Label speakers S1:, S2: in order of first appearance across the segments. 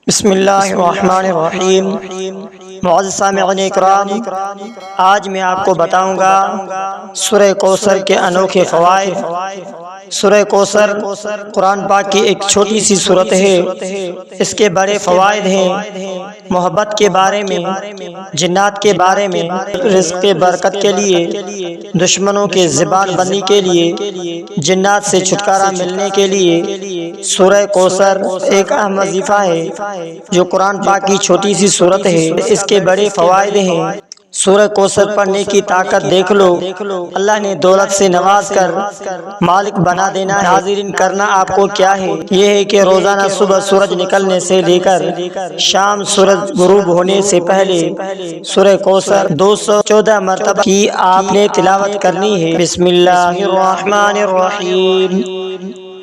S1: बिस्मिल्लाहिर्रहमानिर्रहीम। मुअज़्ज़ज़ सामिईन इकराम, आज मैं आपको बताऊंगा सूरह कौसर के अनोखे फ़वाइद। सूरह कौसर कुरान पाक की एक छोटी सी सूरत है। इसके बड़े फ़वाइद हैं। मोहब्बत के बारे में, जिन्नात के बारे में, रिज़्क़ के बरकत के लिए, दुश्मनों के ज़बान बंदी के लिए, जिन्नात से छुटकारा मिलने के लिए सूरह कौसर एक अहम वजीफ़ा है जो कुरान पाक की छोटी सी सूरत है। इसके बड़े फ़वाइद हैं। सूरह कौसर पढ़ने की ताकत देख लो। अल्लाह ने दौलत से नवाज कर मालिक बना देना है। हाज़िरीन, करना आपको क्या है? यह है कि रोज़ाना सुबह सूरज निकलने से लेकर शाम सूरज गुरूब होने से पहले सूरह कौसर 214 मरतबा की आपने तिलावत करनी है। बिस्मिल्लाहिर्रहमानिर्रहीम।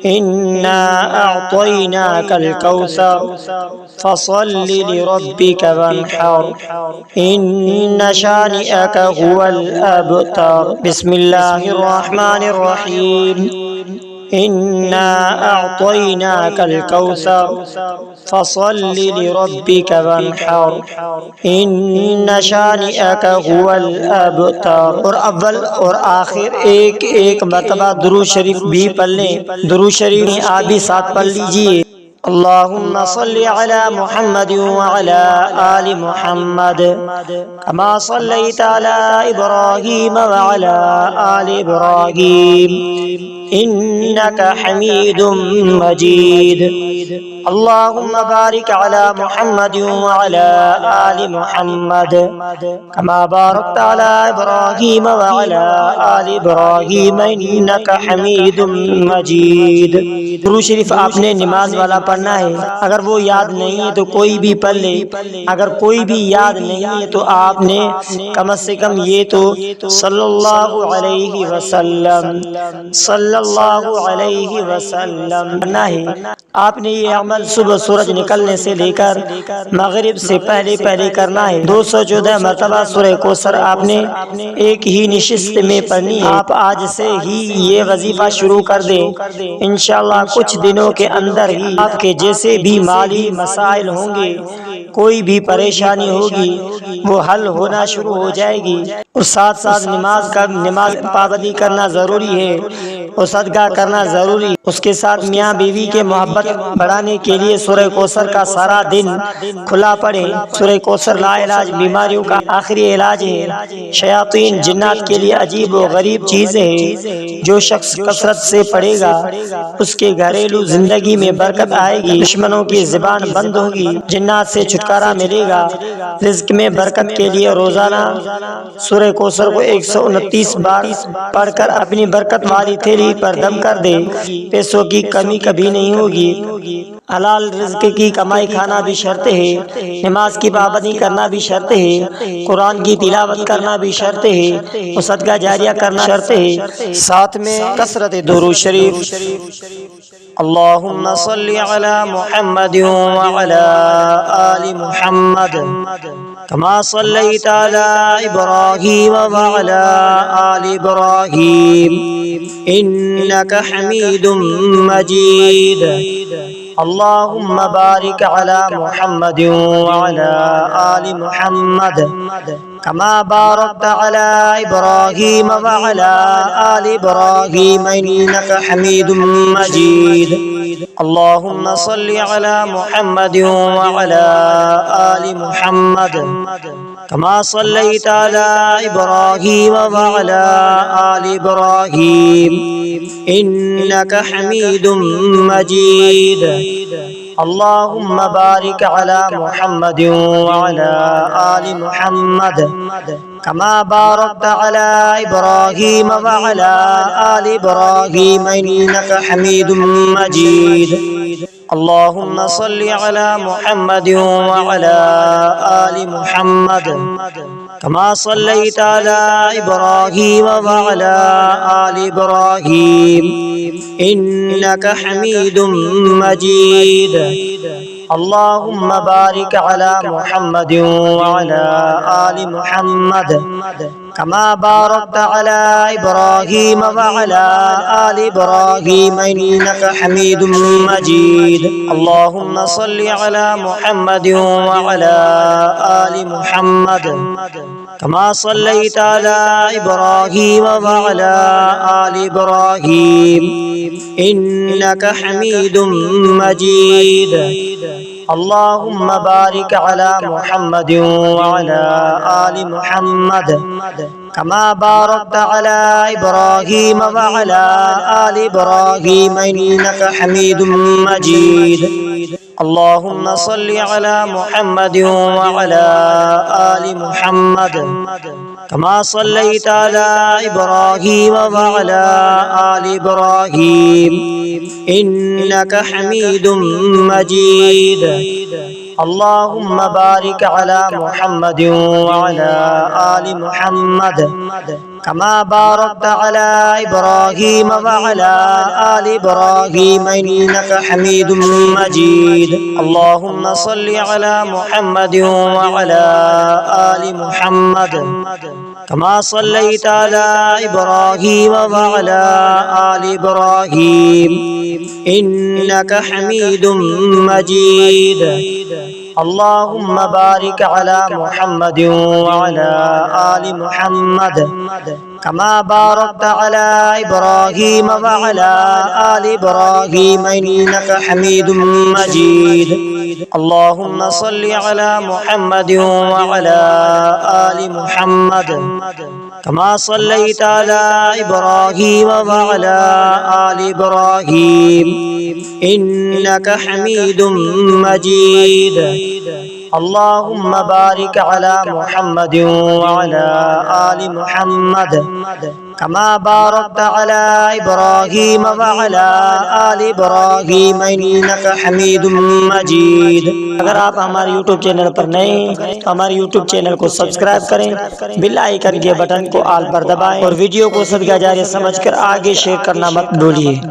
S1: इन्ना अअतैनाकल कौसर फसल्लि लिरब्बिक वन्हर इन्न शानिअक हुवल अबतर। बिस्मिल्लाहिर्रहमानिर्रहीम। इन्ना अअतैनाकल कौसर फसल्लि लिरब्बिक वन्हर इन्न शानिअक हुवल अबतर। और अव्वल और आखिर एक एक मरतबा दुरूद शरीफ भी पढ़ लें। दुरूद शरीफ आप भी साथ पढ़ लीजिए। अल्लाहुम्मा सल्लि अला मुहम्मद व अला आलि मुहम्मद कमा सल्लैता अला इब्राहीम व अला आलि इब्राहीम इन्नका हमीदुम मजीद। अल्लाहुम्मा बारिक अला मुहम्मद व अला आलि मुहम्मद कमा बारकता अला इब्राहीम व अला आलि इब्राहीम इन्नका हमीदुम मजीद। दुरूद शरीफ आपने नमाज वाला पढ़ना है। अगर वो याद नहीं है तो कोई भी पढ़ ले। अगर कोई भी याद नहीं है तो आपने कम से कम ये तो सल्लल्लाहु अलैहि वसल्लम पढ़ना है। आपने ये अमल सुबह सूरज निकलने से लेकर मगरिब से पहले पहले करना है। 214 मरतबा सूरह कौसर आपने एक ही निशिस्त में पढ़नी है। आप आज से ही ये वजीफा शुरू कर दें। इंशाअल्लाह कुछ दिनों के अंदर ही आपके जैसे भी माली मसाइल होंगे, कोई भी परेशानी होगी, वो हल होना शुरू हो जाएगी। और साथ साथ नमाज पाबंदी करना जरूरी है और सदका करना जरूरी। उसके साथ मियाँ बीवी के मोहब्बत बढ़ाने के लिए सूरह कौसर का सारा दिन खुला पड़े। सूरह कौसर लाइलाज बीमारियों का आखिरी इलाज है। शयातीन जिन्नात के लिए अजीब व गरीब चीज़ है। जो शख्स कसरत से पढ़ेगा उसके घरेलू जिंदगी में बरकत आएगी, दुश्मनों की ज़बान बंद होगी, जिन्नात से छुटकारा मिलेगा। रिज़्क में बरकत के लिए रोजाना सूरह कौसर को 129 बार पढ़कर अपनी बरकत वाली थैली पर दम कर दे। पैसों की कमी कभी नहीं होगी। हलाल रिज़्क की कमाई खाना भी शर्त है। नमाज की पाबंदी करना भी शर्त है। कुरान की तिलावत करना भी शर्त है और सदका जारिया करना शर्त है। साथ में कसरत दुरूद शरीफ। अल्लाहुम्मा सल्लि अला मुहम्मद व अला आलि मुहम्मद कमा सल्लैता अला इब्राहीम व अला आलि इब्राहीम इन्नका हमीदुम मजीद। अल्लाहुम्मा बारिक अला मुहम्मद व अला आलि मुहम्मद कमा बारकता अला इब्राहीम व अला आलि इब्राहीम इन्नका हमीदुम मजीद। अल्लाहुम्मा सल्लि अला मुहम्मद व अला आलि मुहम्मद कमा सल्लैता अला इब्राहीम व अला आलि इब्राहीम इन्नका हमीदुम मजीद। अल्लाहुम्मा बारिक अला मुहम्मद व अला आलि मुहम्मद कमा बारकता अला इब्राहीम व अला आलि इब्राहीम इन्नका हमीदुम मजीद। अल्लाहुम्मा सल्लि अला मुहम्मद व अला आलि मुहम्मद कमा सल्लैता अला इब्राहीम व अला आलि इब्राहीम इन्नका हमीदुम मजीद। अल्लाहुम्मा बारिक अला मुहम्मद व अला आलि मुहम्मद कमा बारकता अला इब्राहीम व अला आलि इब्राहीम इन्नका हमीदुम मजीद। अल्लाहुम्मा सल्लि अला मुहम्मद व अला आलि मुहम्मद कमा सल्लैता अला इब्राहीम व अला आलि इब्राहीम इन्नका हमीदुम मजीद। अल्लाहुम्मा बारिक अला मुहम्मद व अला आलि मुहम्मद कमा बारकता अला इब्राहीम व अला आलि इब्राहीम इन्नका हमीदुम मजीद। अल्लाहुम्मा सल्लि अला मुहम्मद व अला आलि मुहम्मद कमा सल्लैता अला इब्राहीम व अला आलि इब्राहीम इन्नका हमीदुम मजीद। अल्लाहुम्मा बारिक अला मुहम्मद व अला आलि मुहम्मद कमा बारकता अला इब्राहीम व अला आलि इब्राहीम इन्नका हमीदुम मजीद। अल्लाहुम्मा सल्लि अला मुहम्मद व अला आलि मुहम्मद कमा सल्लैता अला इब्राहीम व अला आलि इब्राहीम इन्नका हमीदुम मजीद। अल्लाहुम्मा बारिक अला मुहम्मद व अला आलि मुहम्मद कमा बारकता अला इब्राहीम व अला आलि इब्राहीम इन्नका हमीदुम मजीद। अल्लाहुम्मा सल्लि अला मुहम्मद व अला आलि मुहम्मद कमा सल्लैता अला इब्राहीम व अला आलि इब्राहीम इन्नका हमीदुम मजीद। अल्लाहुम्मा बारिक अला मुहम्मद व अला आलि मुहम्मद कमा बारकता अला इब्राहीम व अला आलि इब्राहीम इन्नका हमीदुम मजीद। अगर आप हमारे YouTube चैनल पर नए हैं तो हमारे YouTube चैनल को सब्सक्राइब करें, बेल आइकन के बटन को ऑल पर दबाएं और वीडियो को सदका जारिया समझकर आगे शेयर करना मत भूलिए।